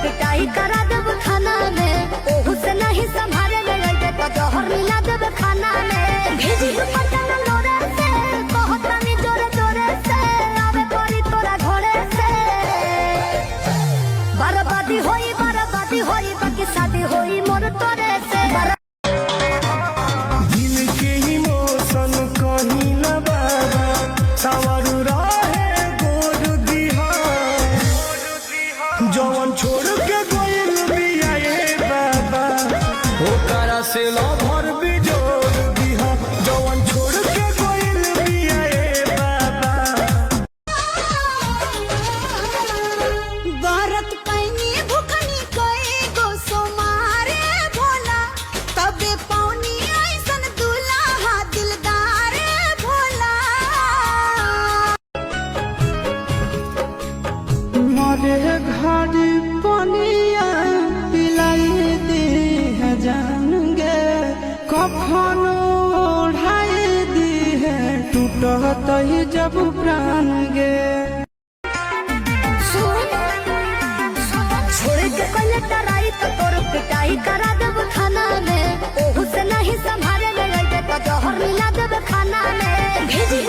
पिटाई करा देब खाना में, ओहू से नहीं संभाले ले तो जहर मिला देब खाना में। भेजी पटन लोरे से बहुत रानी जोरे जोरे से आवे पड़ी तोरा घोड़े से। बर्बादी होई बाकी शादी होई मोर तोरे से। दिल के इमोशन कहीं न बाबा सवारू रहे गोद दिहा जवन छोड़ के गोइल बिया ए बाबा ओकरा से लभर भी जोड़ दिहा जवन छोड़ के गोइल बिया ए बाबा। भारत पैनी भुखनी कई गो सोमारे भोला, तबे पौनी ऐसन दुल्हा दिलदार भोला। मारे घड़ी पनिया पिलाई दी है जान गे कफन ओढ़ाई दी है टूटत ही जब प्राण गे। छोड़ के कोई टराई तो तोर पिटाई करा देब खाना में, ओहू से नहीं संभाले ले तो जहर मिला देब खाना में। भेजी